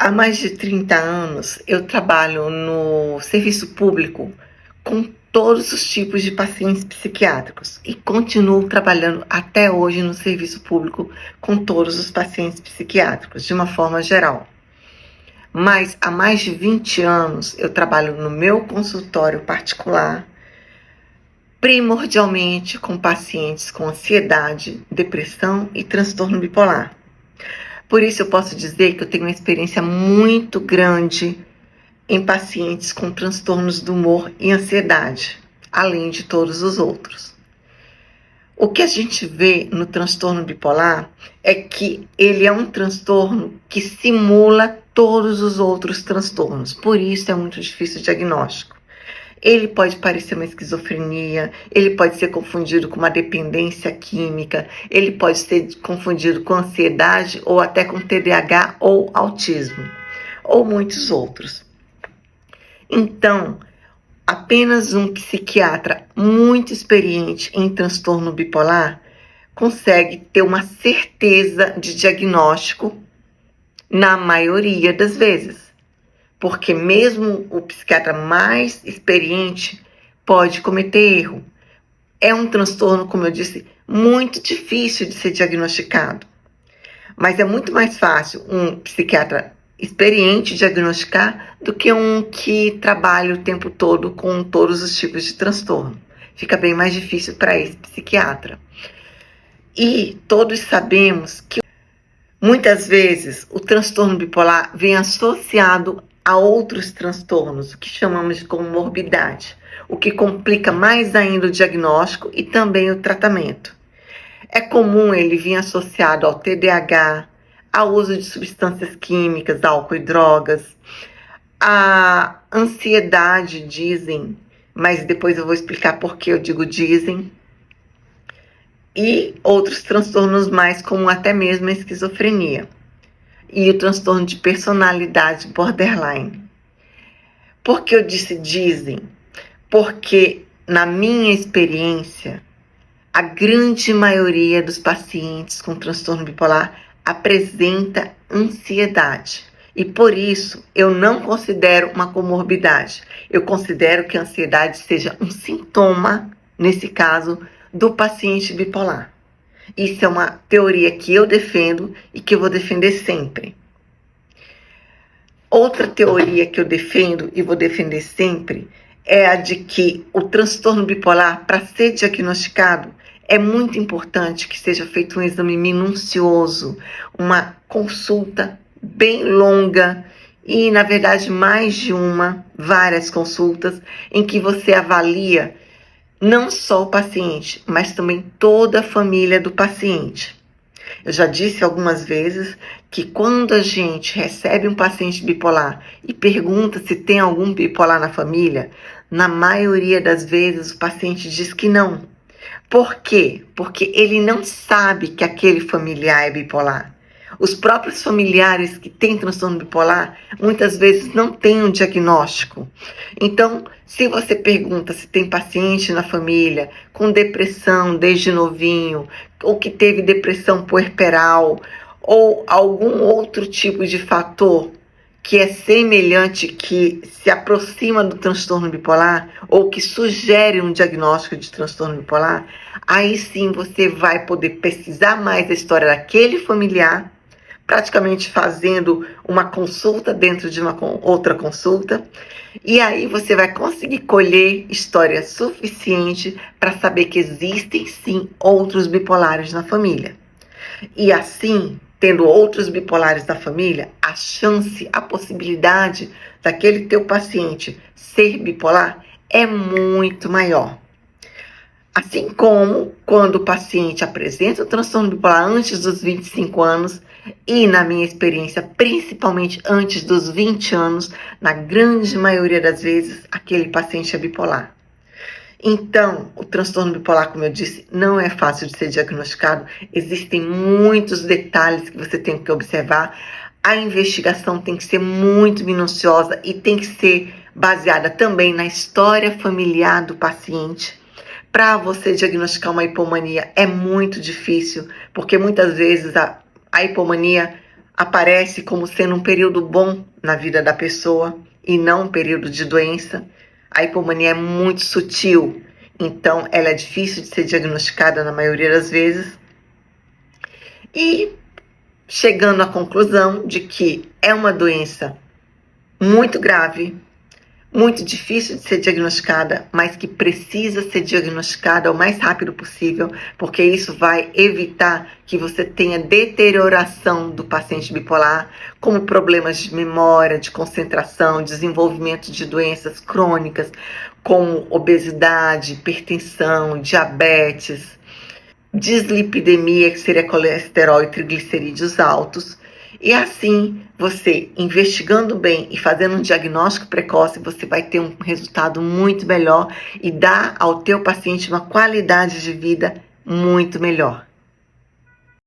Há mais de 30 anos eu trabalho no serviço público com todos os tipos de pacientes psiquiátricos e continuo trabalhando até hoje no serviço público com todos os pacientes psiquiátricos, de uma forma geral. Mas há mais de 20 anos eu trabalho no meu consultório particular, primordialmente com pacientes com ansiedade, depressão e transtorno bipolar. Por isso eu posso dizer que eu tenho uma experiência muito grande em pacientes com transtornos do humor e ansiedade, além de todos os outros. O que a gente vê no transtorno bipolar é que ele é um transtorno que simula todos os outros transtornos, por isso é muito difícil o diagnóstico. Ele pode parecer uma esquizofrenia, ele pode ser confundido com uma dependência química, ele pode ser confundido com ansiedade ou até com TDAH ou autismo, ou muitos outros. Então, apenas um psiquiatra muito experiente em transtorno bipolar consegue ter uma certeza de diagnóstico na maioria das vezes. Porque mesmo o psiquiatra mais experiente pode cometer erro. É um transtorno, como eu disse, muito difícil de ser diagnosticado. Mas é muito mais fácil um psiquiatra experiente diagnosticar do que um que trabalha o tempo todo com todos os tipos de transtorno. Fica bem mais difícil para esse psiquiatra. E todos sabemos que muitas vezes o transtorno bipolar vem associado a outros transtornos, o que chamamos de comorbidade, o que complica mais ainda o diagnóstico e também o tratamento. É comum ele vir associado ao TDAH, ao uso de substâncias químicas, álcool e drogas, a ansiedade, dizem, mas depois eu vou explicar por que eu digo dizem, e outros transtornos mais, como até mesmo a esquizofrenia e o transtorno de personalidade borderline. Por que eu disse dizem? Porque, na minha experiência, a grande maioria dos pacientes com transtorno bipolar apresenta ansiedade. E por isso, eu não considero uma comorbidade. Eu considero que a ansiedade seja um sintoma, nesse caso, do paciente bipolar. Isso é uma teoria que eu defendo e que eu vou defender sempre. Outra teoria que eu defendo e vou defender sempre é a de que o transtorno bipolar, para ser diagnosticado, é muito importante que seja feito um exame minucioso, uma consulta bem longa e, na verdade, várias consultas em que você avalia não só o paciente, mas também toda a família do paciente. Eu já disse algumas vezes que quando a gente recebe um paciente bipolar e pergunta se tem algum bipolar na família, na maioria das vezes o paciente diz que não. Por quê? Porque ele não sabe que aquele familiar é bipolar. Os próprios familiares que têm transtorno bipolar muitas vezes não têm um diagnóstico. Então, se você pergunta se tem paciente na família com depressão desde novinho, ou que teve depressão puerperal, ou algum outro tipo de fator que é semelhante, que se aproxima do transtorno bipolar, ou que sugere um diagnóstico de transtorno bipolar, aí sim você vai poder pesquisar mais a história daquele familiar, praticamente fazendo uma consulta dentro de uma outra consulta, e aí você vai conseguir colher história suficiente para saber que existem sim outros bipolares na família. E assim, tendo outros bipolares na família, a chance, a possibilidade daquele teu paciente ser bipolar é muito maior. Assim como quando o paciente apresenta o transtorno bipolar antes dos 25 anos e, na minha experiência, principalmente antes dos 20 anos, na grande maioria das vezes, aquele paciente é bipolar. Então, o transtorno bipolar, como eu disse, não é fácil de ser diagnosticado. Existem muitos detalhes que você tem que observar. A investigação tem que ser muito minuciosa e tem que ser baseada também na história familiar do paciente. Para você diagnosticar uma hipomania é muito difícil, porque muitas vezes a hipomania aparece como sendo um período bom na vida da pessoa e não um período de doença. A hipomania é muito sutil, então ela é difícil de ser diagnosticada na maioria das vezes. E chegando à conclusão de que é uma doença muito grave, muito difícil de ser diagnosticada, mas que precisa ser diagnosticada o mais rápido possível, porque isso vai evitar que você tenha deterioração do paciente bipolar, como problemas de memória, de concentração, desenvolvimento de doenças crônicas, como obesidade, hipertensão, diabetes, dislipidemia, que seria colesterol e triglicerídeos altos. E assim, você investigando bem e fazendo um diagnóstico precoce, você vai ter um resultado muito melhor e dar ao teu paciente uma qualidade de vida muito melhor.